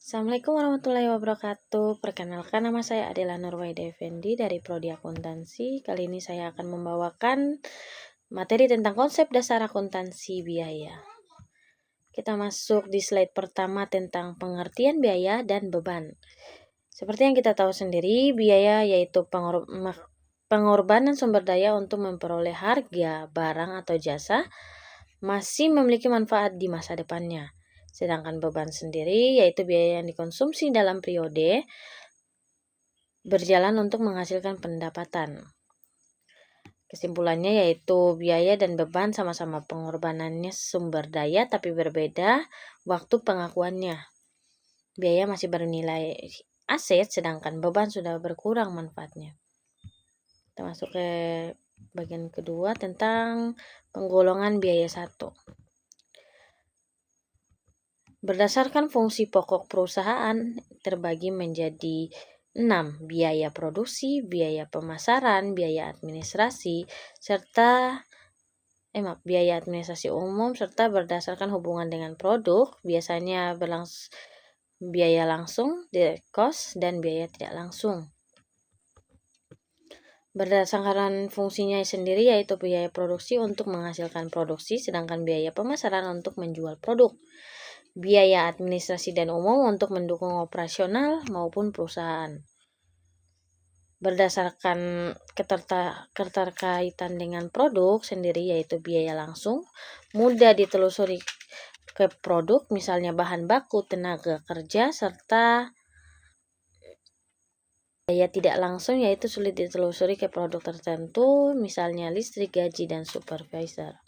Assalamualaikum warahmatullahi wabarakatuh. Perkenalkan, nama saya Adela Nurwaida Effendi dari Prodi Akuntansi. Kali ini saya akan membawakan materi tentang konsep dasar akuntansi biaya. Kita masuk di slide pertama tentang pengertian biaya dan beban. Seperti yang kita tahu sendiri, biaya yaitu pengorbanan sumber daya untuk memperoleh harga, barang, atau jasa masih memiliki manfaat di masa depannya. Sedangkan beban sendiri yaitu biaya yang dikonsumsi dalam periode berjalan untuk menghasilkan pendapatan. Kesimpulannya yaitu biaya dan beban sama-sama pengorbanannya sumber daya tapi berbeda waktu pengakuannya. Biaya masih bernilai aset sedangkan beban sudah berkurang manfaatnya. Kita masuk ke bagian kedua tentang penggolongan biaya 1. Berdasarkan fungsi pokok perusahaan terbagi menjadi 6. Biaya produksi, biaya pemasaran, biaya administrasi, biaya administrasi umum, serta berdasarkan hubungan dengan produk, biasanya biaya langsung, direct cost, dan biaya tidak langsung. Berdasarkan fungsinya sendiri yaitu biaya produksi untuk menghasilkan produksi, sedangkan biaya pemasaran untuk menjual produk. Biaya administrasi dan umum untuk mendukung operasional maupun perusahaan. Berdasarkan keterkaitan dengan produk sendiri yaitu biaya langsung, mudah ditelusuri ke produk, misalnya bahan baku, tenaga kerja, serta biaya tidak langsung yaitu sulit ditelusuri ke produk tertentu, misalnya listrik, gaji, dan supervisor.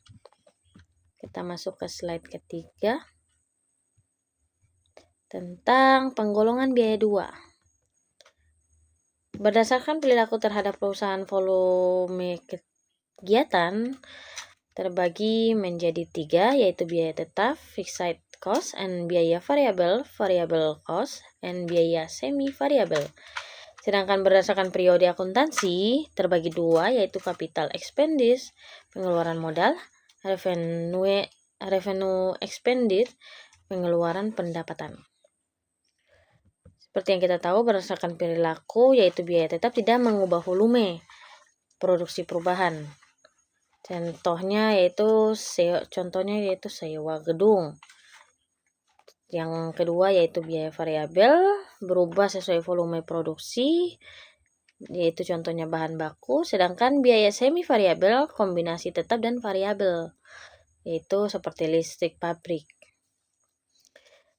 Kita masuk ke slide ketiga tentang penggolongan biaya 2. Berdasarkan perilaku terhadap perusahaan, volume kegiatan terbagi menjadi 3 yaitu biaya tetap, fixed cost, and biaya variable cost, and biaya semi variable. Sedangkan berdasarkan periode akuntansi terbagi 2 yaitu capital expenditure, pengeluaran modal, revenue expenditure, pengeluaran pendapatan. Seperti yang kita tahu, berdasarkan perilaku yaitu biaya tetap tidak mengubah volume produksi perubahan. Contohnya yaitu sewa gedung. Yang kedua yaitu biaya variabel berubah sesuai volume produksi, yaitu contohnya bahan baku. Sedangkan biaya semi variabel kombinasi tetap dan variabel, yaitu seperti listrik pabrik.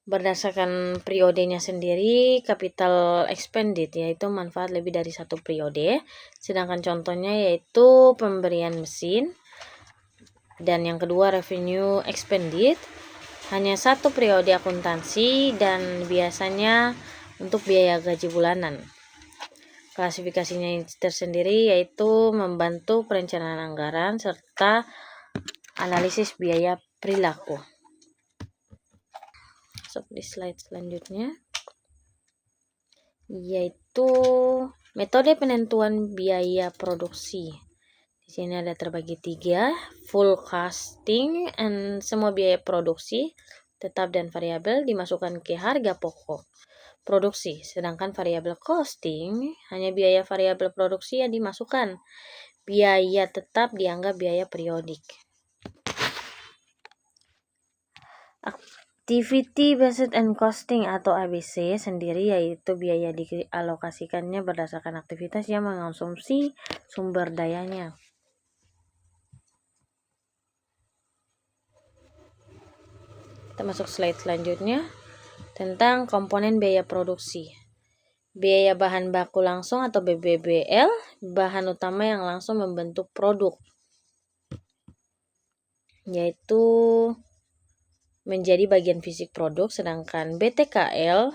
Berdasarkan periodenya sendiri, capital expenditure yaitu manfaat lebih dari 1 periode, sedangkan contohnya yaitu pemberian mesin. Dan yang kedua revenue expenditure hanya 1 periode akuntansi dan biasanya untuk biaya gaji bulanan. Klasifikasinya tersendiri yaitu membantu perencanaan anggaran serta analisis biaya perilaku. Di slide selanjutnya yaitu metode penentuan biaya produksi. Di sini ada terbagi 3, full costing, and semua biaya produksi tetap dan variabel dimasukkan ke harga pokok produksi, sedangkan variabel costing hanya biaya variabel produksi yang dimasukkan. Biaya tetap dianggap biaya periodik. Activity Based and Costing atau ABC sendiri yaitu biaya dialokasikannya berdasarkan aktivitas yang mengonsumsi sumber dayanya. Kita masuk slide selanjutnya tentang komponen biaya produksi. Biaya bahan baku langsung atau BBBL, bahan utama yang langsung membentuk produk, yaitu menjadi bagian fisik produk. Sedangkan BTKL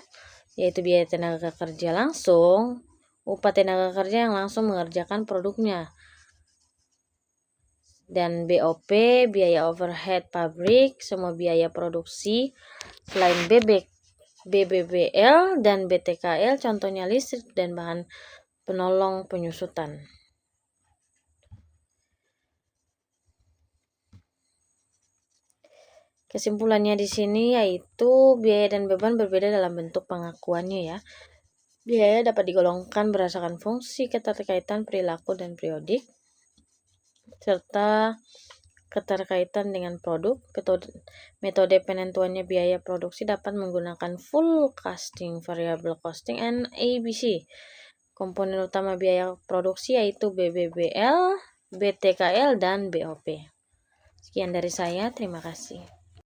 yaitu biaya tenaga kerja langsung, upah tenaga kerja yang langsung mengerjakan produknya. Dan BOP, biaya overhead pabrik, semua biaya produksi selain BBBL dan BTKL, contohnya listrik dan bahan penolong penyusutan. Kesimpulannya di sini yaitu biaya dan beban berbeda dalam bentuk pengakuannya ya. Biaya dapat digolongkan berdasarkan fungsi, keterkaitan, perilaku, dan periodik, serta keterkaitan dengan produk. Metode penentuannya biaya produksi dapat menggunakan full costing, variable costing, and ABC. Komponen utama biaya produksi yaitu BBBL, BTKL, dan BOP. Sekian dari saya, terima kasih.